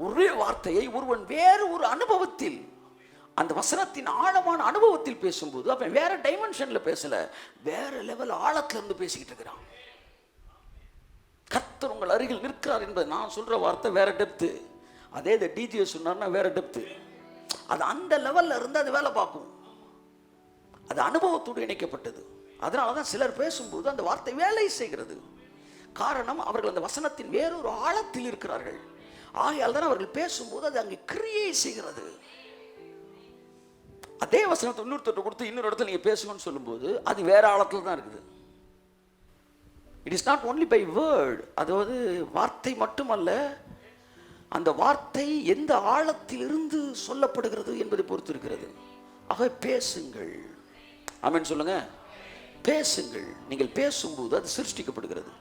ஒரே வார்த்தையை ஒருவன் வேறு ஒரு அனுபவத்தில், அந்த வசனத்தின் ஆழமான அனுபவத்தில் பேசும்போது அவன் வேற டைமென்ஷன்ல பேசல, வேற லெவல் ஆழத்துல இருந்து பேசிக்கிட்டு இருக்கிறான். கர்த்தர் உங்கள் அருகில் நிற்கிறார் என்பது நான் சொல்ற வார்த்தை வேற டெப்த். அதே இந்த டிஜே சொன்னார்னா வேற டெப்த். அது அந்த லெவல்ல இருந்து அது வேலை பார்க்கும். அது அனுபவத்தோடு இணைக்கப்பட்டது. அதனாலதான் சிலர் பேசும்போது அந்த வார்த்தை வேலை செய்கிறது. காரணம், அவர்கள் அந்த வசனத்தின் வேறொரு ஆழத்தில் இருக்கிறார்கள். ஆகையால் தான் அவர்கள் பேசும்போது அது அங்கே கிரியை செய்கிறது. அதே வசனத்தை இன்னொருத்தர் கொடுத்து இன்னொரு இடத்துல நீங்க பேசுங்கன்னு சொல்லும்போது அது வேற ஆழத்தில் தான் இருக்குது. It is not only by word. அதாவது வார்த்தை மட்டுமல்ல, அந்த வார்த்தை எந்த ஆழத்தில் இருந்து சொல்லப்படுகிறது என்பதை பொறுத்து இருக்கிறது. ஆக பேசுங்கள். ஆமென் சொல்லுங்க. பேசுங்கள். நீங்கள் பேசும்போது அது சிருஷ்டிக்கப்படுகிறது.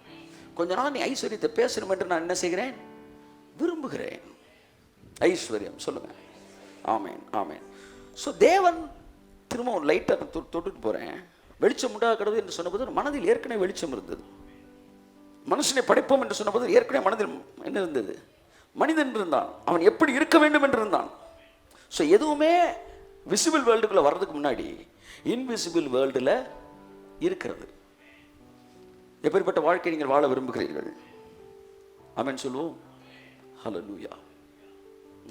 கொஞ்ச நாள் நீ ஐஸ்வர்யத்தை பேசணும் என்று நான் என்ன செய்கிறேன்? விரும்புகிறேன். ஐஸ்வர்யம் சொல்லுங்க. ஆமென் ஆமென். ஸோ தேவன் திரும்ப லைட்டாக தொட்டுட்டு போகிறேன். வெளிச்சம் உண்டாகிறது என்று சொன்னபோது மனதில் ஏற்கனவே வெளிச்சம் இருந்தது. மனுஷனை படைப்போம் என்று சொன்னபோது ஏற்கனவே மனதில் என்ன இருந்தது? மனிதன் இருந்தான். அவன் எப்படி இருக்க வேண்டும் என்று இருந்தான். ஸோ எதுவுமே விசிபிள் வேர்ல்டுக்குள்ளே வர்றதுக்கு முன்னாடி இன்விசிபிள் வேர்ல்டில் இருக்கிறது. எப்படிப்பட்ட வாழ்க்கை நீங்கள் வாழ விரும்புகிறீர்கள்? ஆமென் சொல்லுவோம். ஹல்லேலூயா.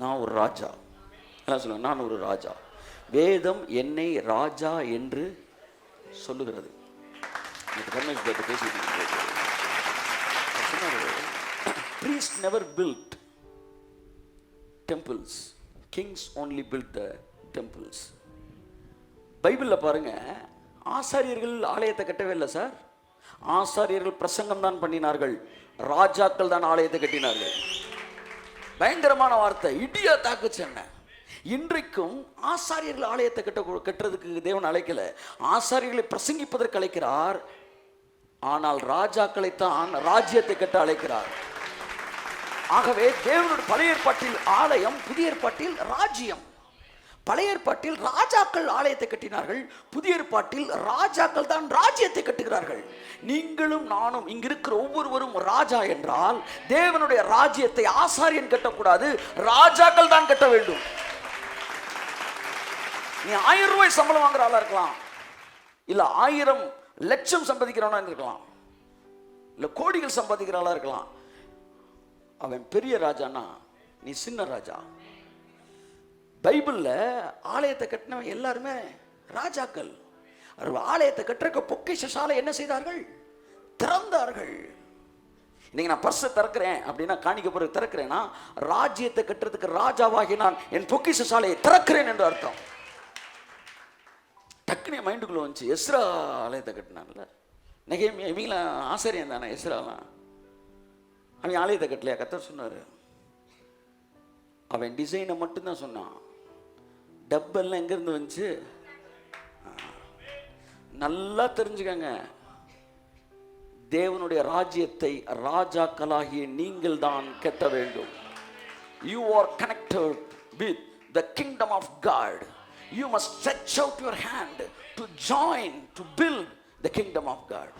நான் ஒரு ராஜா. என்ன சொல்லுங்க? நான் ஒரு ராஜா. வேதம் என்னை ராஜா என்று சொல்லுகிறது. Priests never built temples. Kings only built the temples. பைபிள்ல பாருங்க, ஆசாரியர்கள் ஆலயத்தை கட்டவே இல்லை சார். ஆசாரியர்கள் பிரசங்கம் தான் பண்ணினார்கள், ராஜாக்கள் தான் ஆலயத்தை கட்டினார்கள். பயங்கரமான வார்த்தை, இடியா தாக்கு சென்னை. இன்றைக்கும் ஆசாரியர்கள் ஆலயத்தை கட்டுறதுக்கு தேவன் அழைக்கல, ஆசாரியர்களை பிரசங்கிப்பதற்கு அழைக்கிறார். ஆனால் ராஜாக்களைத்தான் ராஜ்யத்தை கட்ட அழைக்கிறார். ஆகவே தேவனுடைய பழைய ஏற்பாட்டில் ஆலயம், புதிய ஏற்பாட்டில் ராஜ்யம். பழைய ஏற்பாட்டில் ராஜாக்கள் ஆலயத்தை கட்டினார்கள், புதிய ஏற்பாட்டில் ராஜாக்கள் தான் ராஜ்யத்தை கட்டுகிறார்கள். நீங்களும் நானும் இங்கிருக்கிற ஒவ்வொருவரும் ராஜா என்றால் தேவனுடைய ராஜ்யத்தை ஆசாரியன் கட்டக்கூடாது, ராஜாக்கள் தான் கட்ட வேண்டும். நீ 1000 ரூபாய் சம்பளம் வாங்குற ஆளா இருக்கலாம், இல்ல 1000 லட்சம் சம்பாதிக்கிறவனா இருக்கலாம், இல்ல கோடிகள் சம்பாதிக்கிற ஆளா இருக்கலாம். அவன் பெரிய ராஜானா நீ சின்ன ராஜா. பைபிள்ல ஆலயத்தை கட்டினவன் எல்லாருமே ராஜாக்கள். ஆலயத்தை கட்டுறக்க பொக்கிஷ சாலை என்ன செய்தார்கள்? திறந்தார்கள். இன்னைக்கு நான் பர்ஸை திறக்கிறேன் அப்படின்னா, காணிக்க பிறகு திறக்கிறேன்னா, ராஜ்யத்தை கட்டுறதுக்கு ராஜாவாகி நான் என் பொக்கிஷ சாலையை திறக்கிறேன் என்று அர்த்தம். டக்குனு மைண்டுக்குள்ள வந்துச்சு, எஸ்ரா ஆலயத்தை கட்டினான்ல, நெகேமியா, இவங்களாம் ஆசாரியன் தானே, எஸ்ராலாம் அவன் ஆலயத்தை கட்டலையா? கர்த்தர் சொன்னார். அவன் டிசைனை மட்டும்தான் சொன்னான், டப்பெல்லாம் எங்கேருந்து வந்துச்சு? நல்லா தெரிஞ்சுக்கங்க, தேவனுடைய ராஜ்யத்தை ராஜாக்களாகிய நீங்கள் தான் கட்ட வேண்டும். You are connected with the kingdom of God. You must stretch out your hand to join, to build the kingdom of God.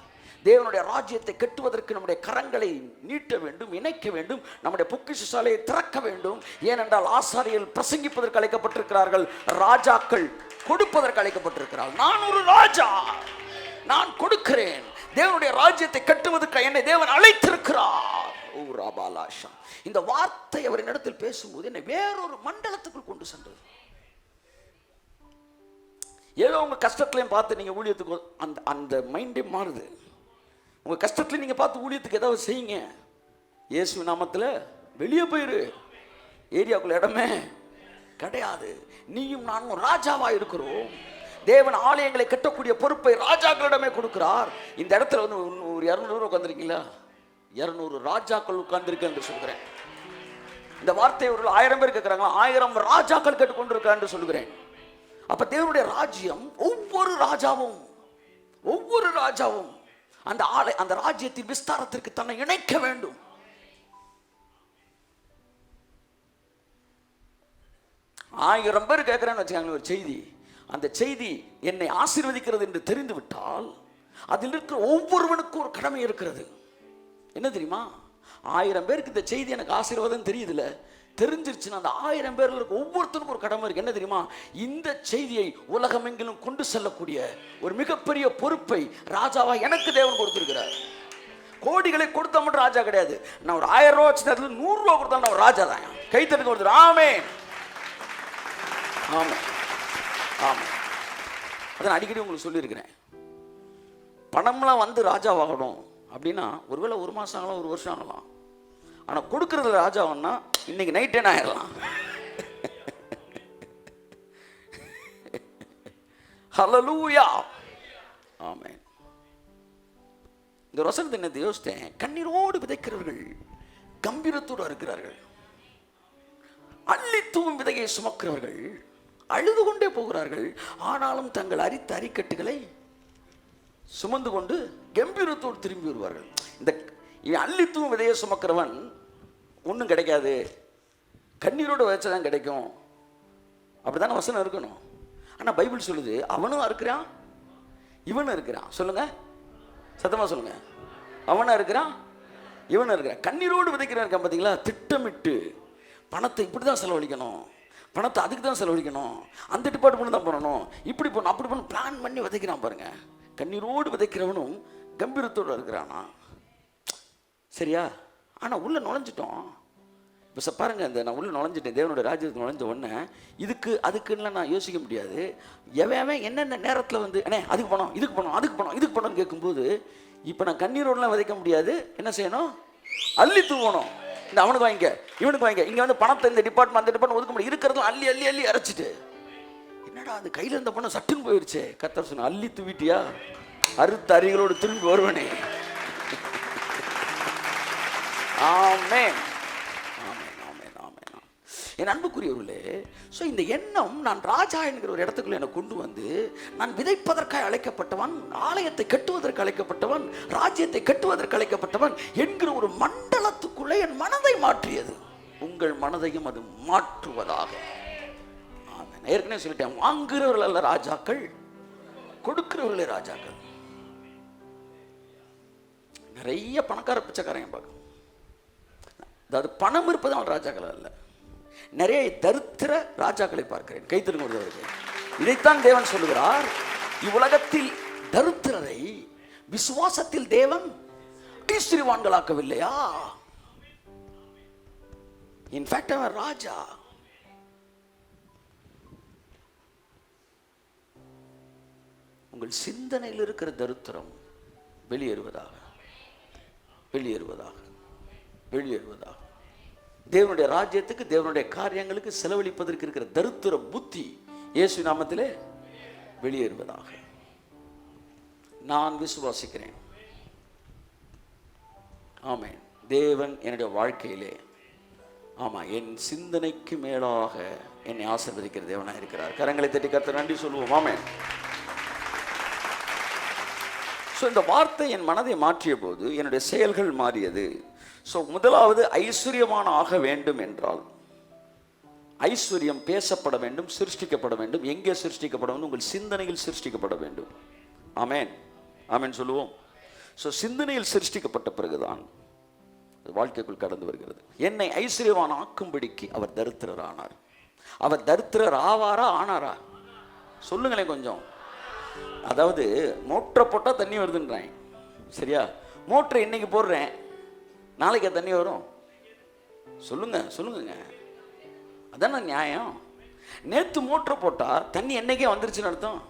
தேவனுடைய ராஜ்யத்தை கட்டுவதற்கு நம்முடைய கரங்களை நீட்ட வேண்டும், இணைக்க வேண்டும், நம்முடைய பொக்கிஷ சாலையை திறக்க வேண்டும். ஏனென்றால் ஆசாரியர்கள் பிரசங்கிப்பதற்கு அழைக்கப்பட்டிருக்கிறார்கள், ராஜாக்கள் கொடுப்பதற்கு அழைக்கப்பட்டிருக்கிறார்கள். நான் ஒரு ராஜா, நான் கொடுக்கிறேன். தேவனுடைய ராஜ்யத்தை கட்டுவதற்கு என்னை தேவன் அழைத்திருக்கிறார். ஓ ராபாலாஷா. இந்த வார்த்தை அவரின் இடத்தில் பேசும்போது என்னை வேறொரு மண்டலத்துக்குள் கொண்டு சென்றது. ஏதோ உங்க கஷ்டத்திலையும் பார்த்து நீங்க ஊழியத்துக்கு அந்த அந்த மைண்டே மாறுது. உங்க கஷ்டத்துல நீங்க பார்த்து ஊழியத்துக்கு ஏதாவது செய்யுங்க. இயேசு நாமத்துல வெளியே போயிரு, ஏரியாக்குள்ள இடமே கிடையாது. நீயும் நானும் ராஜாவா இருக்கிறோம். தேவன் ஆலயங்களை கட்டக்கூடிய பொறுப்பை ராஜாக்களிடமே கொடுக்கிறார். இந்த இடத்துல வந்து ஒரு 200 உட்காந்துருக்கீங்களா? 200 ராஜாக்கள் உட்கார்ந்துருக்கு என்று சொல்கிறேன். இந்த வார்த்தை ஒரு 1000 பேர் கேட்கிறாங்க, 1000 ராஜாக்கள் கேட்டுக்கொண்டிருக்க என்று சொல்கிறேன். அப்ப தேவனுடைய ராஜ்யம், ஒவ்வொரு ராஜாவும் அந்த ராஜ்யத்தின் விஸ்தாரத்திற்கு தன்னை இணைக்க வேண்டும். ஆயிரம் பேர் கேட்கிறேன்னு வச்சுக்காங்க ஒரு செய்தி, அந்த செய்தி என்னை ஆசீர்வதிக்கிறது என்று தெரிந்து விட்டால் அதில் இருக்கிற ஒவ்வொருவனுக்கும் ஒரு கடமை இருக்கிறது. என்ன தெரியுமா? 1000 பேருக்கு இந்த செய்தி எனக்கு ஆசீர்வாதம் தெரியுதுல, தெரிஞ்சிருச்சுன்னா அந்த 1000 பேர்ல இருக்க ஒவ்வொருத்தருக்கும் ஒரு கடமை இருக்கு. என்ன தெரியுமா? இந்த செய்தியை உலகமெங்கிலும் கொண்டு செல்லக்கூடிய ஒரு மிகப்பெரிய பொறுப்பை ராஜாவா எனக்கு தேவன் கொடுத்திருக்கிறார். கோடிகளை கொடுத்தா மட்டும் ராஜா கிடையாது. நான் ஒரு 1000 ரூபா வச்சு 100 ரூபா கொடுத்தா நான் ஒரு ராஜா தான். கைத்தட்டு கொடுத்துரு. ஆமென், ஆமென், ஆமென். அதான் அடிக்கடி உங்களுக்கு சொல்லியிருக்கிறேன், பணம்லாம் வந்து ராஜாவாகணும் அப்படின்னா ஒருவேளை 1 மாதம் ஆகலாம், 1 வருஷம் ஆகலாம். ஆனால் கொடுக்கறதுல ராஜாவன்னா இன்னைக்கு நைட் என்ன ஆயிடலாம். ஹல்லேலூயா, ஆமென். இந்த வசனத்தை என்ன யோசித்தேன், கண்ணீரோடு விதைக்கிறவர்கள் கம்பீரத்தோடு இருக்கிறார்கள், அள்ளித்தூவும் விதையை சுமக்கிறவர்கள் அழுது கொண்டே போகிறார்கள், ஆனாலும் தங்கள் அரித்த அரிக்கட்டுகளை சுமந்து கொண்டு கம்பீரத்தோடு திரும்பி வருவார்கள். இந்த அள்ளித்தூவும் விதையை சுமக்கிறவன் ஒன்றும் கிடைக்காது, கண்ணீரோடு விதைச்சதான் கிடைக்கும், அப்படித்தானே வசனம் இருக்கணும். ஆனால் பைபிள் சொல்லுது அவனும் இருக்கிறான் இவனும் இருக்கிறான். சொல்லுங்க, சத்தமாக சொல்லுங்க. அவனா இருக்கிறான் இவனும் இருக்கிறான். கண்ணீரோடு விதைக்கிறான் இருக்கான் பார்த்தீங்களா? திட்டமிட்டு பணத்தை இப்படி தான் செலவழிக்கணும், பணத்தை அதுக்கு தான் செலவழிக்கணும், அந்த டிபார்ட்மெண்ட் தான் பண்ணணும், இப்படி பண்ணணும் அப்படி பண்ணணும், பிளான் பண்ணி விதைக்கிறான் பாருங்க. கண்ணீரோடு விதைக்கிறவனும் கம்பீரத்தோடு இருக்கிறானா? சரியா? ஆனால் உள்ளே நுழைஞ்சிட்டோம். இப்போ பாருங்க, இந்த நான் உள்ளே நுழைஞ்சிட்டேன், தேவனுடைய ராஜ்யத்துக்கு நுழைஞ்ச உடனே இதுக்கு அதுக்குன்னு நான் யோசிக்க முடியாது. எவன் என்னென்ன நேரத்தில் வந்து அண்ணே அதுக்கு பணம், இதுக்கு பணம், அதுக்கு பணம், இதுக்கு பணம்னு கேட்கும்போது இப்போ நான் கண்ணீரோடலாம் விதைக்க முடியாது. என்ன செய்யணும்? அள்ளி தூவணும். இந்த அவனுக்கு வாங்கிக்க, இவனுக்கு வாங்கிக்க. இங்கே வந்து பணத்தை இந்த டிபார்ட்மெண்ட் அந்த டிபார்ட்மெண்ட் ஒதுக்க முடியும், இருக்கிறதும் அள்ளி அள்ளி அள்ளி அரைச்சிட்டு என்னடா அது கையில் இருந்த பணம் சட்டுன்னு போயிடுச்சு. கர்த்தர் சொன்ன, அள்ளி தூவிட்டியா, அறுத்த அரிகளோடு திரும்பி வருவனே. ஆமென், ஆமென், ஆமென், ஆமென். என் அன்புக்குரியவர்களே, ஸோ இந்த எண்ணம் நான் ராஜா என்கிற ஒரு இடத்துக்குள்ள என்னை கொண்டு வந்து, நான் விதைப்பதற்காக அழைக்கப்பட்டவன், ஆலயத்தை கட்டுவதற்கு அழைக்கப்பட்டவன், ராஜ்யத்தை கட்டுவதற்கு அழைக்கப்பட்டவன் என்கிற ஒரு மண்டலத்துக்குள்ளே என் மனதை மாற்றியது. உங்கள் மனதையும் அது மாற்றுவதாக. ஆமென். ஏற்கனவே சொல்லிட்டேன், வாங்குகிறவர்கள் அல்ல ராஜாக்கள், கொடுக்கிறவர்களே ராஜாக்கள். நிறைய பணக்கார பிச்சைக்காரங்க பார்க்க, அதாவது பணம் இருப்பது அவன் ராஜாக்கள் அல்ல, நிறைய தரித்திர ராஜாக்களை பார்க்கிறேன். கைத்தறிஞர்களுக்கு இதைத்தான் தேவன் சொல்லுகிறார், இவ்வுலகத்தில் தரித்திரரை விசுவாசத்தில் தேவன் ஐஸ்வரியவான்களாக்கவில்லையா? இன்ஃபேக்ட் அவன் ராஜா. உங்கள் சிந்தனையில் இருக்கிற தரித்திரம் வெளியேறுவதாக, வெளியேறுவதாக, வெளியேறுவதாக. தேவனுடைய ராஜ்யத்துக்கு, தேவனுடைய காரியங்களுக்கு செலவழிப்பதற்கு இருக்கிற தரித்திர புத்தி இயேசு நாமத்திலே வெளியேறுவதாக நான் விசுவாசிக்கிறேன். ஆமென். தேவன் என்னுடைய வாழ்க்கையிலே, ஆமா, என் சிந்தனைக்கு மேலாக என்னை ஆசீர்வதிக்கிற தேவனாக இருக்கிறார். கரங்களை தட்டி கர்த்தருக்கு நன்றி சொல்லுவோம். ஆமென். ஸோ இந்த வார்த்தை என் மனதை மாற்றிய போது என்னுடைய செயல்கள் மாறியது. ஸோ முதலாவது, ஐஸ்வர்யமான ஆக வேண்டும் என்றால் ஐஸ்வர்யம் பேசப்பட வேண்டும், சிருஷ்டிக்கப்பட வேண்டும். எங்கே சிருஷ்டிக்கப்பட வேண்டும்? உங்கள் சிந்தனையில் சிருஷ்டிக்கப்பட வேண்டும். ஆமென், ஆமென் சொல்லுவோம். ஸோ சிந்தனையில் சிருஷ்டிக்கப்பட்ட பிறகுதான் வாழ்க்கைக்குள் கடந்து வருகிறது. என்னை ஐஸ்வர்யவான் ஆக்கும்படிக்கு அவர் தரித்திரர் ஆனார். அவர் தரித்திரர் ஆவாரா ஆனாரா? சொல்லுங்களேன் கொஞ்சம். அதாவது மோட்டரை போட்டால் தண்ணி வருதுன்றாங்க, சரியா? மோட்டரை இன்னைக்கு போடுறேன், நாளைக்கு தண்ணி வரும்? சொல்லுங்க, சொல்லுங்க, அதான நியாயம். நேற்று மோட்டரை போட்டால் தண்ணி என்னைக்கே வந்துருச்சுன்னு அர்த்தம்.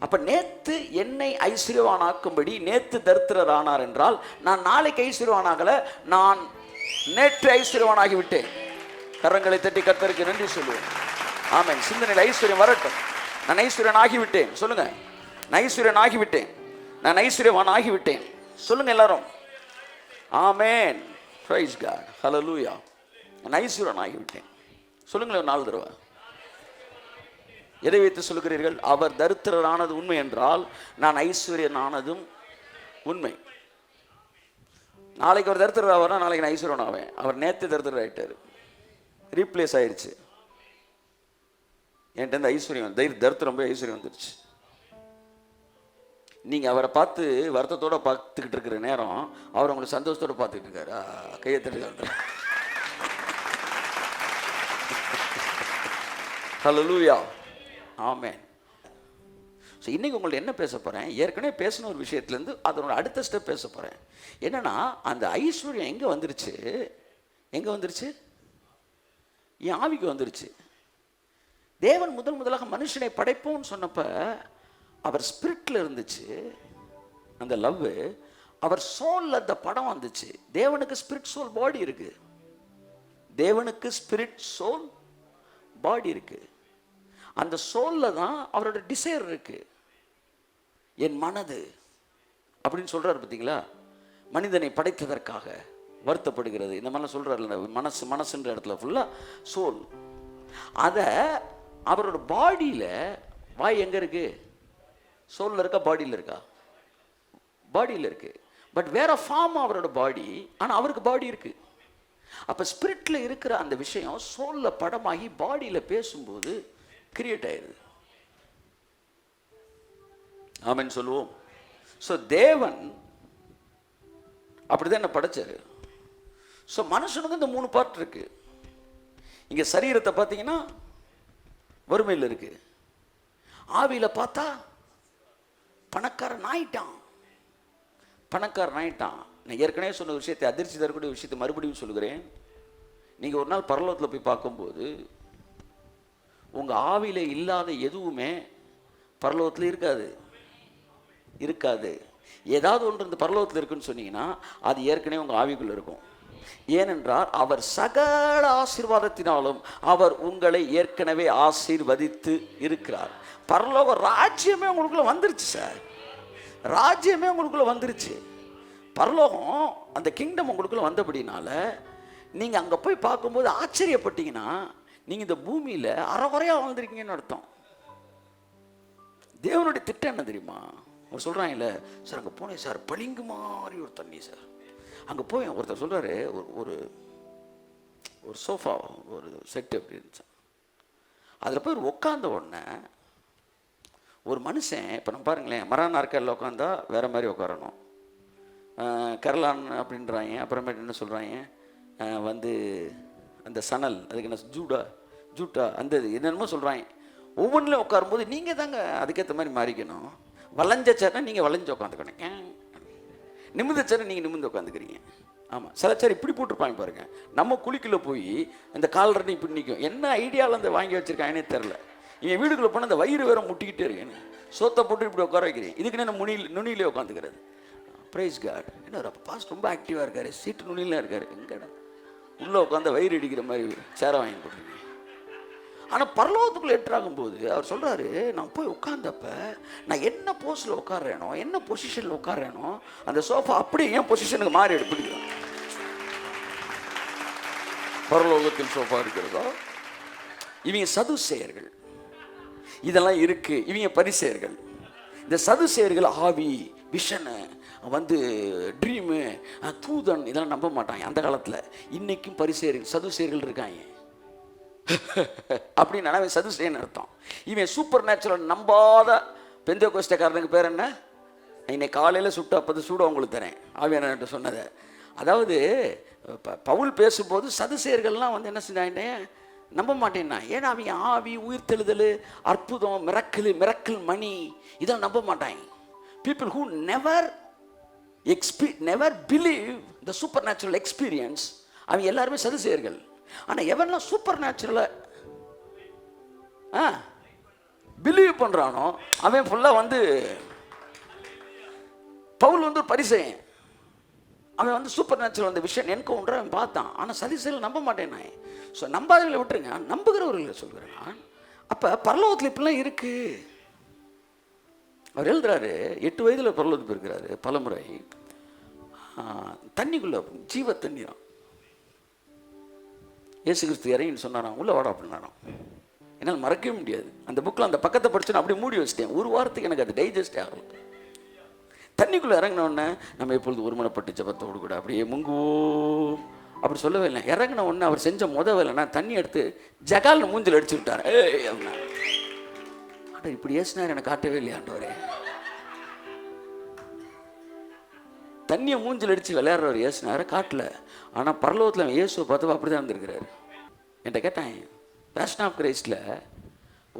அப்போ நேற்று என்னை ஐஸ்வர்யவான் ஆக்கும்படி நேற்று தரித்திரர் ஆனார் என்றால், நான் நாளைக்கு ஐஸ்வர்யவானாகல, நான் நேற்று ஐஸ்வர்யவான் ஆகிவிட்டேன். கரங்களை தட்டி கர்த்தருக்கு நன்றி சொல்லுவேன். ஆமென். சிந்தனையில் ஐஸ்வர்யம் வரட்டும். நான் ஐஸ்வர்யன் ஆகிவிட்டேன். சொல்லுங்க, நான் ஐஸ்வர்யன் ஆகிவிட்டேன், நான் ஐஸ்வர்யவான் ஆகிவிட்டேன். சொல்லுங்க எல்லாரும். ஆமென். Praise God. ஹல்லேலூயா. நான் ஐஸ்வர்யன் ஆகிவிட்டேன். சொல்லுங்களேன் 4 தடவை. எதை வைத்து சொல்லுகிறீர்கள்? அவர் தரித்திரரானது உண்மை என்றால் நான் ஐஸ்வர்யன் ஆனதும் உண்மை. நாளைக்கு அவர் தரித்திரர் ஆவார்னா நாளைக்கு நான் ஐஸ்வர்யன் ஆவேன். அவர் நேற்று தரித்திரர் ஆகிட்டார், ரீப்ளேஸ் ஆயிடுச்சு. என்கிட்ட இந்த ஐஸ்வர்யம் தரித்திரம் போய் ஐஸ்வர்யம் வந்துருச்சு. நீங்கள் அவரை பார்த்து வருத்தத்தோடு பார்த்துக்கிட்டு இருக்கிற நேரம் அவர் உங்களை சந்தோஷத்தோடு பார்த்துக்கிட்டு இருக்காரு. கையை தட்டி ஹல்லேலூயா, ஆமென். ஸோ இன்றைக்கி உங்கள்ட்ட என்ன பேச போகிறேன், ஏற்கனவே பேசின ஒரு விஷயத்துலேருந்து அதனோட அடுத்த ஸ்டெப் பேச போகிறேன். என்னென்னா, அந்த ஐஸ்வர்யம் எங்கே வந்துருச்சு? எங்கே வந்துருச்சு? என் ஆவிக்கு வந்துருச்சு. தேவன் முதலாக மனுஷனை படைப்போம்னு சொன்னப்போ அவர் ஸ்பிரிட்டில் இருந்துச்சு அந்த லவ். அவர் சோலில் அந்த படம் வந்துச்சு. தேவனுக்கு ஸ்பிரிட் சோல் பாடி இருக்குது. தேவனுக்கு ஸ்பிரிட் சோல் பாடி இருக்குது. அந்த சோலில் தான் அவரோட டிசைர் இருக்குது. என் மனது அப்படின்னு சொல்கிறார் பார்த்தீங்களா, மனிதனை படைத்ததற்காக வருத்தப்படுகிறது, இந்த மாதிரிலாம் சொல்கிறார். மனசுன்ற இடத்துல ஃபுல்லாக சோல். அதை அவரோட பாடியில், வாய் எங்கே இருக்குது? சோலில் இருக்கா, பாடியில் இருக்கா? பாடியில் இருக்குது. பட் வேற ஃபார்ம் அவரோட பாடி, ஆனால் அவருக்கு பாடி இருக்குது. அப்போ ஸ்பிரிட்டில் இருக்கிற அந்த விஷயம் சோலில் படமாகி பாடியில் பேசும்போது கிரியேட் ஆயிடுது. ஆமென் சொல்லுவோம். ஸோ தேவன் அப்படிதான் என்ன படைச்சாரு. ஸோ மனுஷனுக்கு இந்த 3 பார்ட் இருக்கு. இங்கே சரீரத்தை பார்த்தீங்கன்னா வறுமையில் இருக்கு. ஆவியில் பார்த்தா பணக்காரன் ஆயிட்டான். நான் ஏற்கனவே சொன்ன விஷயத்தை, அதிர்ச்சி தரக்கூடிய விஷயத்தை மறுபடியும் சொல்லுகிறேன். நீங்கள் ஒரு நாள் பரலோகத்தில் போய் பார்க்கும்போது உங்கள் ஆவியில் இல்லாத எதுவுமே பரலோகத்தில் இருக்காது. ஏதாவது ஒன்று இந்த பரலோகத்தில் இருக்குன்னு சொன்னீங்கன்னா அது ஏற்கனவே உங்கள் ஆவிக்குள்ளே இருக்கும். ஏனென்றால் அவர் சகல ஆசீர்வாதத்தினாலும் அவர் உங்களை ஏற்கனவே ஆசீர்வதித்து இருக்கிறார். பரலோக ராஜ்யமே உங்களுக்குள்ள வந்துருச்சு சார். ராஜ்யமே உங்களுக்குள்ள வந்துருச்சு. பரலோகம் அந்த கிங்டம் உங்களுக்குள்ள வந்தபடினால நீங்கள் அங்கே போய் பார்க்கும்போது ஆச்சரியப்பட்டீங்கன்னா நீங்கள் இந்த பூமியில் அறகுறையாக வாழ்ந்துருக்கீங்கன்னு அர்த்தம். தேவனுடைய திட்டம் என்ன தெரியுமா? அவர் சொல்கிறாங்கல்ல, சார் அங்கே போனேன் சார், பளிங்கு மாதிரி ஒரு தண்ணி சார். அங்கே போய் ஒருத்தர் சொல்கிறாரு, ஒரு சோஃபா, ஒரு செட்டு அப்படி இருந்துச்சு. அதில் போய் உட்காந்த உடனே ஒரு மனுஷன், இப்போ நம்ம பாருங்களேன், மர நாற்காலில் உட்காந்தா வேறு மாதிரி உட்காரணும், கரலான் அப்படின்றாங்க. அப்புறமேட்டு என்ன சொல்கிறாங்க, வந்து அந்த சணல், அதுக்கு என்ன ஜூட்டா அந்த என்னென்னமோ சொல்கிறாங்க. ஒவ்வொன்றிலும் உட்காரும்போது நீங்கள் தாங்க அதுக்கேற்ற மாதிரி மாறிக்கணும். வளைஞ்ச சேரை நீங்கள் வளைஞ்சு உட்காந்துக்கணுங்க, நிமிர்ந்த சேரை நீங்கள் நிமிர்ந்து உட்காந்துக்கிறீங்க. ஆமாம், சில சேர் இப்படி போட்டிருப்பாங்க பாருங்கள். நம்ம குழிக்குள்ளே போய் அந்த கால்ரெண்டு இப்படி நிற்கும். என்ன ஐடியாவில் அந்த வாங்கி வச்சுருக்காங்கன்னே தெரில. என் வீடுக்குள்ளே போனால் அந்த வயிறு வேற முட்டிக்கிட்டே இருக்கேன். சோத்தை போட்டு இப்படி உட்கார வைக்கிறேன். இதுக்குன்னு என்ன நுனியிலே உட்காந்துக்கிறது. Praise God. என்ன பாஸ் ரொம்ப ஆக்டிவாக இருக்கார், சீட்டு நுனியிலாம் இருக்கார். எங்கடா உள்ளே உட்காந்து வயிறு அடிக்கிற மாதிரி சேரை வாங்கி போட்டுருக்கீங்க. ஆனால் பரலோகத்துக்குள்ளே என்ட்ராகும்போது அவர் சொல்கிறாரு, நான் போய் உட்காந்தப்ப நான் என்ன போஸில் உட்காடுறேனோ, என்ன பொசிஷனில் உட்காடுறேனோ, அந்த சோஃபா அப்படியே என் பொசிஷனுக்கு மாறி எடுப்பிடிக்கும். பரலோகத்தில் சோஃபா இருக்கிறதோ. இவங்க சதுசேயர்கள், இதெல்லாம் இருக்குது. இவங்க பரிசேயர்கள். இந்த சதுசேயர்கள் ஆவி, விஷனு, வந்து ட்ரீமு, தூதன், இதெல்லாம் நம்ப மாட்டாங்க அந்த காலத்தில். இன்றைக்கும் பரிசேயர்கள் சதுசேயர்கள் இருக்காங்க. அப்படின்னு அவன் சதுசேயன்னு அர்த்தம். இவன் சூப்பர் நேச்சுரல் நம்பாத பெந்தேகோஸ்தேக்காரனுக்கு பேர் என்ன? இன்னைக்கு காலையில் சுட்டு அப்போது சூட உங்களுக்கு தரேன் ஆவியானவர்கிட்ட சொன்னதை. அதாவது பவுல் பேசும்போது சதுசேயர்கள்லாம் வந்து என்ன செஞ்சாங்க, நம்ப மாட்டேன்னா. ஏன்னா அவங்க ஆவி, உயிர் தெழுதல், அற்புதம், மிரக்கல் மணி, இதெல்லாம் நம்ப மாட்டாங்க. People who never believe the supernatural experience, அவங்க எல்லாருமே சதுசேயர்கள். ஆனால் எவன்லாம் சூப்பர் நேச்சுரலை பிலீவ் பண்ணுறானோ அவன் ஃபுல்லாக வந்து, பவுல் வந்து ஒரு பரிசேயன். அவன் வந்து சூப்பர் நேச்சுரல் அந்த விஷயம் என்கவுண்டர் அவன் பார்த்தான். ஆனால் சதிசேயர்கள் நம்ப மாட்டேன் நான். ஸோ நம்பாதவர்களை விட்டுருங்க, நம்புகிறவர்களை சொல்கிறேன் நான். அப்போ பரலோகத்தில் இப்படிலாம் இருக்குது. அவர் எழுதுறாரு, 8 வயதில் பரலோகத்துக்கு இருக்கிறாரு பலமுறை. தண்ணிக்குள்ளே ஜீவ தண்ணீராம். இயேசு கிறிஸ்து இறங்கின்னு சொன்னாராம், உள்ள வாடா அப்படின்னாராம். என்னால் மறக்கவே முடியாது. அந்த புக்கில் அந்த பக்கத்தை படிச்சு அப்படியே மூடி வச்சிட்டேன். ஒரு வாரத்துக்கு எனக்கு அது டைஜஸ்ட் ஆகல. தண்ணிக்குள்ளே இறங்கினோடனே நம்ம எப்பொழுது ஒருமனப்பட்டு ஜபத்தோடு கூட அப்படியே முங்குவோம் அப்படி சொல்லவே இல்லை. இறங்கின உடனே அவர் செஞ்ச வேலைன்னா தண்ணி எடுத்து ஜகால்னு மூஞ்சில் அடிச்சு விட்டார். அப்படின்னா ஆனால் இப்படி ஏசினார் எனக்கு காட்டவே இல்லையாண்டவரே. தண்ணியை மூஞ்சில் அடித்து விளையாடுறவர் ஏசினார காட்டல. ஆனால் பரலோகத்தில் இயேசுவை பார்த்து அப்படி தான் இருந்திருக்கிறாரு. என்கிட்ட கேட்டான், பேஷன் ஆஃப் கிரைஸ்டில்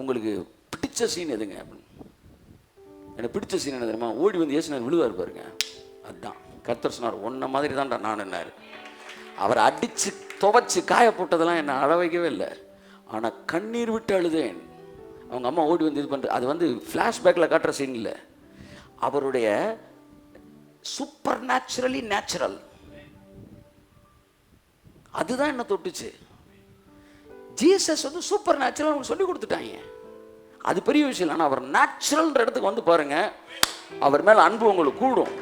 உங்களுக்கு பிடிச்ச சீன் எதுங்க அப்படின்னு? எனக்கு பிடிச்ச சீன் என்ன தெரியுமா? ஓடி வந்து இயேசுநாதர் விழுவார் பாருங்க. அதுதான் கர்த்தர் சொன்னார், ஒன்றை மாதிரி தான்டா நான் என்னார். அவரை அடித்து துவைச்சி காய போட்டதெல்லாம் என்னை அழ வைக்கவே இல்லை. ஆனால் கண்ணீர் விட்டு அழுதேன். அவங்க அம்மா ஓடி வந்து இது பண்ணுற, அது வந்து ஃப்ளாஷ்பேக்கில் காட்டுற சீன் இல்லை, அவருடைய சூப்பர் நேச்சுரலி நேச்சுரல். அதுதான் என்ன தொட்டுச்சு. ஜீசஸ் வந்து சூப்பர் நேச்சுரல் அவங்க சொல்லி கொடுத்துட்டாங்க, அது பெரிய விஷயம் இல்லை. ஆனால் அவர் நேச்சுரல்ன்ற இடத்துக்கு வந்து பாருங்க, அவர் மேலே அன்பு உங்களுக்கு கூடும்.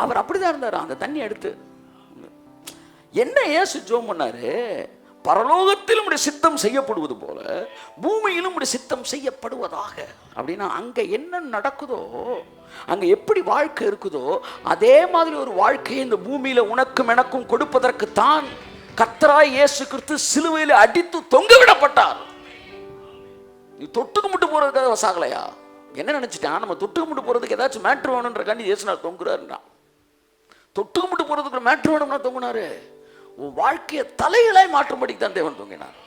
அவர் அப்படிதான் இருந்தார். அந்த தண்ணி எடுத்து என்ன இயேசு ஜெபம் பண்ணாரு? பரலோகத்திலும் உடைய சித்தம் செய்யப்படுவது போல பூமியிலும் உடைய சித்தம் செய்யப்படுவதாக. அப்படின்னா அங்க என்ன நடக்குதோ, அங்க எப்படி வாழ்க்கை இருக்குதோ, அதே மாதிரி ஒரு வாழ்க்கையை இந்த பூமியில உனக்கும் எனக்கும் கொடுப்பதற்கு தான் கர்த்தராய் இயேசு கிறிஸ்து சிலுவையில் அடித்து தொங்க விடப்பட்டார். நீ தொட்டுக்கு முட்டு போறதுக்காக சாகலையா? என்ன நினைச்சிட்டான்? நம்ம தொட்டுக்கு முட்டு போறதுக்கு ஏதாச்சும் மேட்ரு வேணுன்ற காண்டி இயேசுநாதர் தொங்குறாருன்னா, தொட்டுக்கு முட்டு போறதுக்கு மேட்ரு வேணும்னா தொங்குனாரு. உன் வாழ்க்கையை தலைகளாய் மாற்றும்படிக்கு தான் தேவன் தொங்கினார்.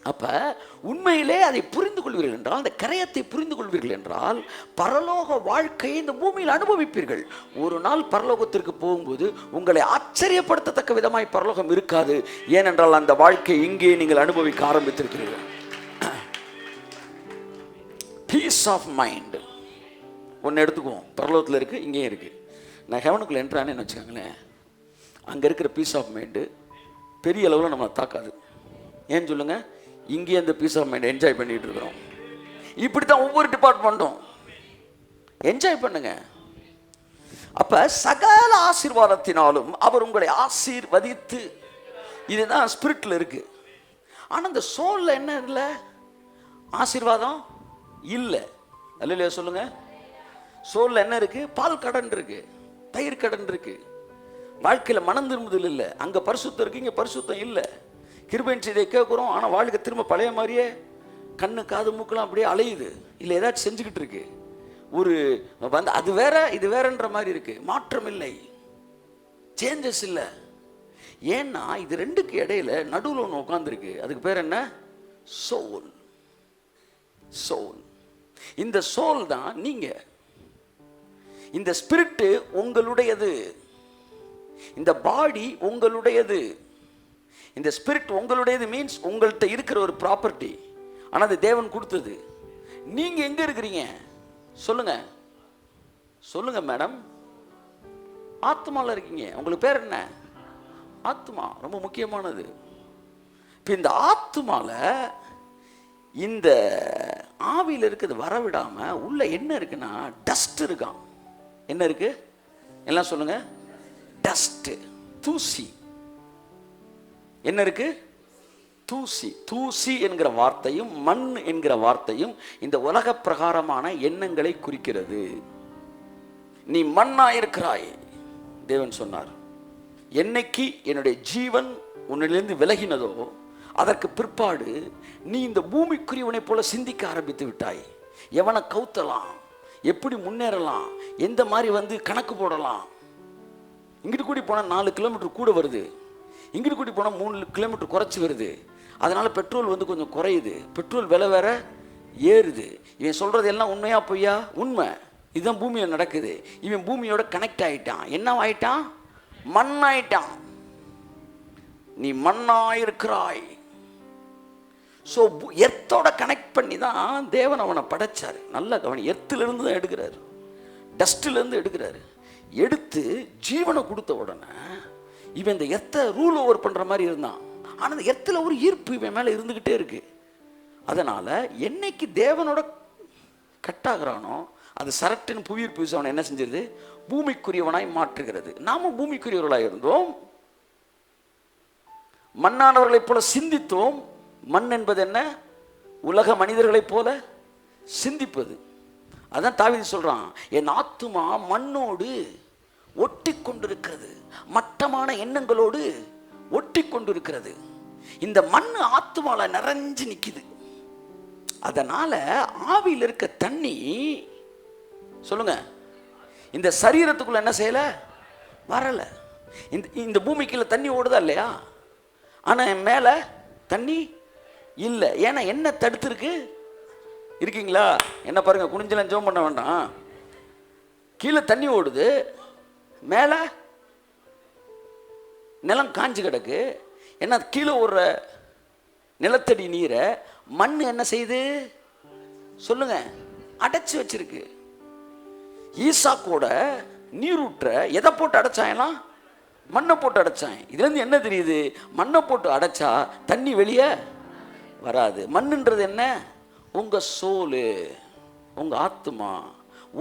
அப்ப உண்மையிலே அதை புரிந்து கொள்வீர்கள் என்றால், அந்த கரையத்தை புரிந்து கொள்வீர்கள் என்றால், பரலோக வாழ்க்கையை இந்த பூமியில் அனுபவிப்பீர்கள். ஒரு நாள் பரலோகத்திற்கு போகும்போது உங்களை ஆச்சரியப்படுத்தத்தக்க விதமாய் பரலோகம் இருக்காது. ஏனென்றால் அந்த வாழ்க்கை இங்கே நீங்கள் அனுபவிக்க ஆரம்பித்திருக்கிறீர்கள். பீஸ் ஆஃப் மைண்ட் ஒன்று எடுத்துக்குவோம். பரலோகத்தில் இருக்குது, இங்கேயும் இருக்குது. நான் ஹெவனுக்குள்ளே என்ட்ரானேன்னு வச்சுக்கோங்களேன், அங்கே இருக்கிற பீஸ் ஆஃப் மைண்டு பெரிய அளவில் நம்மளை தாக்காது. ஏன்னு சொல்லுங்கள்? இங்கேயே அந்த பீஸ் ஆஃப் மைண்ட் என்ஜாய் பண்ணிகிட்டு இருக்கிறோம். இப்படி தான் ஒவ்வொரு டிபார்ட்மெண்ட்டும் என்ஜாய் பண்ணுங்க. அப்போ சகல ஆசீர்வாதத்தினாலும் அவர் உங்களை ஆசீர்வதித்து, இதுதான் ஸ்பிரிட்டில் இருக்குது. ஆனால் இந்த சோலில் என்ன இல்லை? ஆசீர்வாதம் இல்லை. அல்லையா சொல்லுங்க? சோலில் என்ன இருக்குது? பால் கடன் இருக்குது, தயிர் கடன் இருக்குது. வாழ்க்கையில் மனம் திரும்புதல் இல்லை. அங்கே பரிசுத்தம் இருக்குது, இங்கே பரிசுத்தம் இல்லை. கிருபையின் செய்தியை கேட்குறோம், ஆனால் வாழ்க்கை திரும்ப பழைய மாதிரியே கண்ணு காது மூக்கெல்லாம் அப்படியே அலையுது. இல்லை ஏதாச்சும் செஞ்சுக்கிட்டு இருக்கு. ஒரு வந்து அது வேற இது வேறன்ற மாதிரி இருக்கு. மாற்றம் இல்லை, சேஞ்சஸ் இல்லை. ஏன்னா இது ரெண்டுக்கு இடையில நடுவில் ஒன்று உட்காந்துருக்கு. அதுக்கு பேர் என்ன? சோல். சோல். இந்த சோல் தான் நீங்க. இந்த ஸ்பிரிட் உங்களுடையது, இந்த பாடி உங்களுடையது. இந்த ஸ்பிரிட் உங்களுடையது மீன்ஸ் உங்கள்கிட்ட இருக்கிற ஒரு ப்ராப்பர்ட்டி. ஆனால் அது தேவன் கொடுத்தது. நீங்க எங்க இருக்கிறீங்க சொல்லுங்க? சொல்லுங்க மேடம். ஆத்மாவில் இருக்கீங்க. உங்களுக்கு பேர் என்ன? ஆத்மா. ரொம்ப முக்கியமானது. இப்போ இந்த ஆத்மாவில் இந்த ஆவியில் இருக்கிறது வரவிடாம உள்ள என்ன இருக்குன்னா டஸ்ட் இருக்கான். என்ன இருக்கு? எல்லாம் சொல்லுங்க. டஸ்ட், தூசி. என்ன இருக்கு? தூசி. தூசி என்கிற வார்த்தையும் மண் என்கிற வார்த்தையும் இந்த உலக பிரகாரமான எண்ணங்களை குறிக்கிறது. நீ மண்ணாயிருக்கிறாய். தேவன் சொன்னார், என்னைக்கு என்னுடைய ஜீவன் உன்னிலிருந்து விலகினதோ அதற்கு பிற்பாடு நீ இந்த பூமிக்குரியவனை போல சிந்திக்க ஆரம்பித்து விட்டாய். எவனை கவுத்தலாம், எப்படி முன்னேறலாம், எந்த மாதிரி வந்து கணக்கு போடலாம். இங்கிட்டு கூடி போனால் 4 கிலோமீட்டர் கூட வருது, இங்கிட்டு கூடி போனால் 3 கிலோமீட்டர் குறைச்சி வருது. அதனால பெட்ரோல் வந்து கொஞ்சம் குறையுது, பெட்ரோல் விலை வேற ஏறுது. இவன் சொல்றது எல்லாம் உண்மையா பொய்யா? உண்மை. இதுதான் பூமியில் நடக்குது. இவன் பூமியோட கனெக்ட் ஆயிட்டான். என்ன ஆயிட்டான்? மண்ணாயிட்டான். நீ மண்ணாயிருக்கிறாய். ஸோ எர்த்தோட கனெக்ட் பண்ணி தான் தேவன் அவனை படைச்சார். நல்ல கவனி. எர்த்திலிருந்து தான் எடுக்கிறாரு, டஸ்ட்டிலேருந்து எடுக்கிறாரு. எடுத்து ஜீவனை கொடுத்த உடனே இவன் இந்த எர்த்தை ரூல் ஓவர் பண்ணுற மாதிரி இருந்தான். ஆனால் இந்த எர்த்தில் ஒரு ஈர்ப்பு இவன் மேலே இருந்துக்கிட்டே இருக்கு. அதனால் என்னைக்கு தேவனோட கட்டாகிறானோ அது சரட்டின் புவியீர்ப்பு விசை அவனை என்ன செஞ்சிருது? பூமிக்குரியவனாய் மாற்றுகிறது. நாம பூமிக்குரியவர்களாக இருந்தோம், மண்ணானவர்களைப் போல சிந்தித்தோம். மண் என்பது என்ன? உலக மனிதர்களைப் போல சிந்திப்பது. அதான் தாவீது சொல்றான், என் ஆத்துமா மண்ணோடு ஒட்டி கொண்டிருக்கிறது, மட்டமான எண்ணங்களோடு ஒட்டி கொண்டிருக்கிறது. இந்த மண் ஆத்துமால நிறைஞ்சு நிக்குது. அதனால ஆவியில் இருக்க தண்ணி சொல்லுங்க இந்த சரீரத்துக்குள்ள என்ன செய்யல? வரல. இந்த பூமிக்குள்ள தண்ணி ஓடுதா இல்லையா? ஆனா மேல தண்ணி இல்லை. ஏன்னா என்ன தடுத்துருக்கு? இருக்கீங்களா? என்ன பாருங்க, குனிஞ்சலாம் ஜோம் பண்ண வேண்டாம். கீழே தண்ணி ஓடுது, மேலே நிலம் காஞ்சு கிடக்கு. ஏன்னா கீழே ஒரு நிலத்தடி நீரை மண் என்ன செய்யுது சொல்லுங்க? அடைச்சு வச்சிருக்கு. ஈசாக்கோட நீரூற்ற எதை போட்டு அடைச்சாயெல்லாம்? மண்ணை போட்டு அடைச்சான். இதுல இருந்து என்ன தெரியுது? மண்ணை போட்டு அடைச்சா தண்ணி வெளியே வராது. மண்ணுன்றது என்ன? உங்க சோலு, உங்க ஆத்துமா.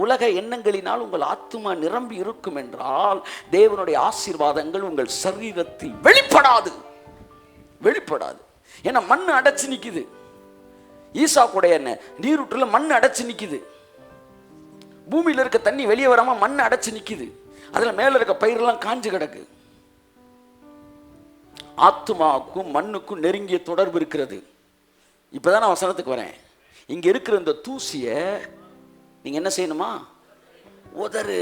உலக எண்ணங்களினால் உங்கள் ஆத்துமா நிரம்பி இருக்கும் என்றால் தேவனுடைய ஆசீர்வாதங்கள் உங்கள் சரீரத்தில் வெளிப்படாது. ஏன்னா மண் அடைச்சு நிக்குது. ஈசாக்குடைய என்ன நீரூற்றுல மண் அடைச்சு நிக்குது. பூமியில இருக்க தண்ணி வெளியே வராம மண் அடைச்சு நிக்குது. அதுல மேல இருக்க பயிரெல்லாம் காஞ்சு கிடக்கு. ஆத்துமாவுக்கும் மண்ணுக்கும் நெருங்கிய தொடர்பு இருக்கிறது. இப்பதான் நான் வசனத்துக்கு வரேன். இங்க இருக்கிற இந்த தூசிய நீங்க என்ன செய்யணுமா? உதறு.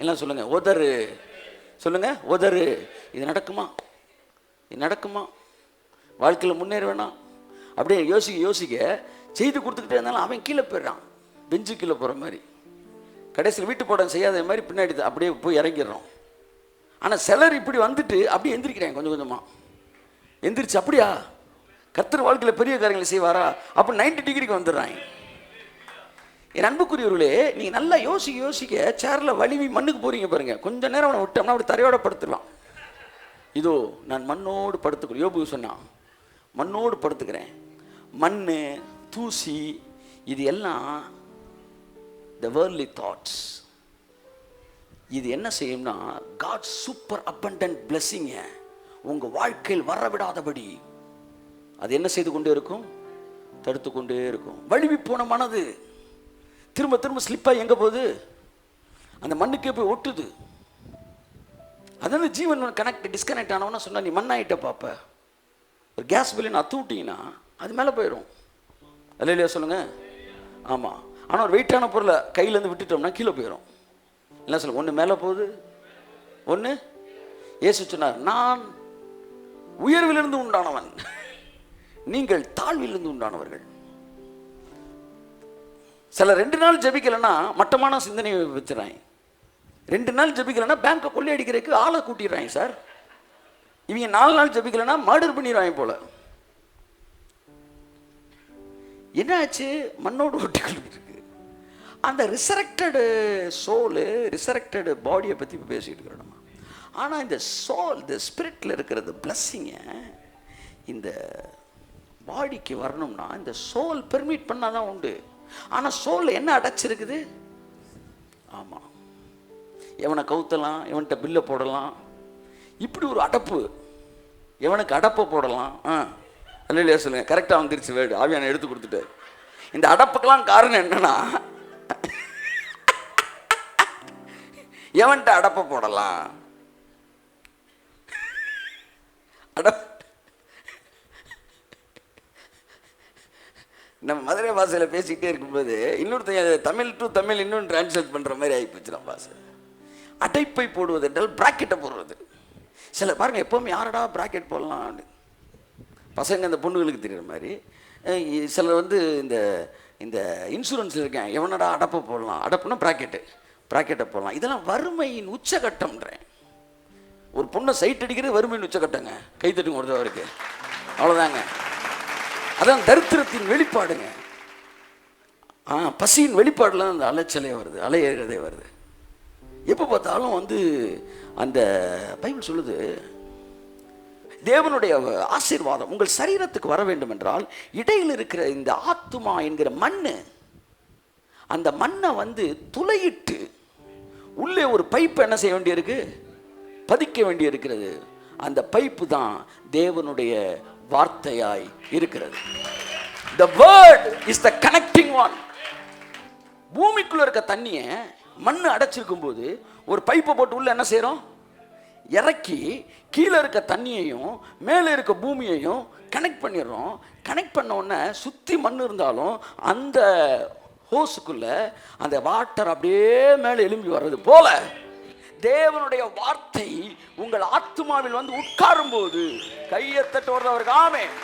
எல்லாம் சொல்லுங்க, உதறு. சொல்லுங்க, உதறு. இது நடக்குமா? இது நடக்குமா? வாழ்க்கையில் முன்னேற வேணாம். அப்படியே யோசிக்க செய்து கொடுத்துக்கிட்டே இருந்தாலும் அவன் கீழே போயிடுறான். பெஞ்சு கீழே போகிற மாதிரி. கடைசியில் வீட்டு பாடம் செய்யாத மாதிரி பின்னாடி அப்படியே போய் இறங்கிடுறோம். ஆனால் சிலர் இப்படி வந்துட்டு அப்படியே எந்திரிக்கிறாங்க. கொஞ்சம் கொஞ்சமாக எந்திரிச்சு அப்படியா கர்த்தர் வாழ்க்கையில் பெரிய காரியங்களை செய்வாரா அப்போ 90 டிகிரிக்கு வந்துடுறாங்க. என் அன்புக்குரியவர்களே, நீங்கள் நல்லா யோசிக்க சேரில் வலிவி மண்ணுக்கு போகிறீங்க பாருங்க. கொஞ்சம் நேரம் அவனை விட்டோம்னா அப்படி தரையோட படுத்துடலாம். இதோ நான் மண்ணோடு படுத்துக்கிறேன். யோபு சொன்னான், மண்ணோடு படுத்துக்கிறேன். மண், தூசி, இது எல்லாம் the worldly thoughts. இது என்ன செய்யும்னா God சூப்பர் abundant blessing உங்க வாழ்க்கையில் வரவிடாதபடி அது என்ன செய்து கொண்டே இருக்கும்? தடுத்து கொண்டே இருக்கும். வலிவி போன மனது திரும்ப திரும்ப ஸ்லிப்பாக எங்க போகுது? அந்த மண்ணுக்கே போய் ஒட்டுது. அதாவது ஜீவன் டிஸ்கனெக்ட் ஆனவனா சொன்னா நீ மண்ணாயிட்ட பாப்ப. ஒரு கேஸ் பில்லுன்னு அத்து விட்டீங்கன்னா அது மேலே போயிடும். இல்லையா சொல்லுங்க? ஆமாம். ஆனால் ஒரு வெயிட்டான பொருளை கையிலேருந்து விட்டுட்டோம்னா கீழே போயிடும். என்ன சொல்லுங்க? ஒன்று மேலே போகுது, ஒன்று. இயேசு சொன்னார், நான் உயர்விலிருந்து உண்டானவன், நீங்கள் தாழ்விலிருந்து உண்டானவர்கள். சில 2 நாள் ஜெபிக்கலைன்னா மட்டமான சிந்தனை வச்சுறாங்க. 2 நாள் ஜெபிக்கலைன்னா பேங்கை கொள்ளையடிக்கிறதுக்கு ஆளை கூட்டிடுறாங்க சார். இவங்க 4 நாள் ஜெபிக்கலைன்னா மர்டர் பண்ணிடுவாங்க போல. என்னாச்சு? மண்ணோடு ஒட்டிக்கொண்டு இருக்கு. அந்த ரிசரக்டடு சோலு, ரிசரக்டடு பாடியை பற்றி இப்போ பேசிகிட்டு இருக்கிறோம். ஆனால் இந்த சோல், இந்த ஸ்பிரிட்டில் இருக்கிறது பிளஸ்ஸிங்க இந்த பாடிக்கு வரணும்னா இந்த சோல் பெர்மிட் பண்ணால் தான் உண்டு. ஆனால் சோல் என்ன அடைச்சிருக்குது? ஆமாம், எவனை கவுத்தலாம், எவன்கிட்ட பில்லை போடலாம், இப்படி ஒரு அடப்பு. எவனுக்கு அடப்பை போடலாம். இல்லையா சொல்லுங்க? கரெக்டாக வந்துருச்சு வேர்டு. ஆவியான எடுத்து கொடுத்துட்டு. இந்த அடப்புக்கெல்லாம் காரணம் என்னன்னா எவன்கிட்ட அடப்பை போடலாம். நம்ம மதுரை பாஷையில் பேசிக்கிட்டே இருக்கும்போது இன்னொருத்தங்க தமிழ் டு தமிழ் இன்னொன்று டிரான்ஸ்லேட் பண்ணுற மாதிரி ஆகி போச்சு. நம்ம பாஷை அடைப்பை போடுவது என்றால் பிராக்கெட்டை போடுறது. சில பாருங்க, எப்போவுமே யாரடா பிராக்கெட் போடலாம் பசங்க அந்த பொண்ணுகளுக்கு தெரிகிற மாதிரி. சிலர் வந்து இந்த இந்த இன்சூரன்ஸில் இருக்கேன், எவனடா அடப்பை போடலாம், அடப்புனா ப்ராக்கெட்டை போடலாம். இதெல்லாம் வறுமையின் உச்சகட்டம்ன்றேன். ஒரு பொண்ணை சைட் அடிக்கிறது வறுமையின் உச்சகட்டங்க. கைத்தட்டுங்க ஒருத்தவருக்கு, அவ்வளோதாங்க. அதான் தரித்திரத்தின் வெளிப்பாடுங்க. பசியின் வெளிப்பாடுலாம் அந்த அலைச்சலே வருது, அலையேறதே வருது. எப்போ பார்த்தாலும் வந்து அந்த பைபிள் சொல்லுது, தேவனுடைய ஆசீர்வாதம் உங்கள் சரீரத்துக்கு வர வேண்டும் என்றால் இடையில் இருக்கிற இந்த ஆத்துமா என்கிற மண்ணு, அந்த மண்ணை வந்து துளையிட்டு உள்ளே ஒரு பைப்பு என்ன செய்ய வேண்டியிருக்கு? பதிக்க வேண்டி இருக்கிறது. அந்த பைப்பு தான் தேவனுடைய வார்த்தையாய் இருக்கிறது. The word is the connecting one. பூமிக்குள்ள இருக்க தண்ணியை மண்ணு அடைச்சிருக்கும் போது ஒரு பைப்பை போட்டு உள்ள என்ன செய்யறோம்? இறக்கி கீழே இருக்க தண்ணியையும் மேலே இருக்க பூமியையும் கனெக்ட் பண்ணிடுறோம். கனெக்ட் பண்ண உடனே சுற்றி மண் இருந்தாலும் அந்த ஹோஸுக்குள்ள அந்த வாட்டர் அப்படியே மேலே எழும்பி வர்றது போல தேவனுடைய வார்த்தை உங்கள் ஆத்துமாவில் வந்து உட்காரும் போது கையை தட்டு வர்றவருக்கு ஆமென்.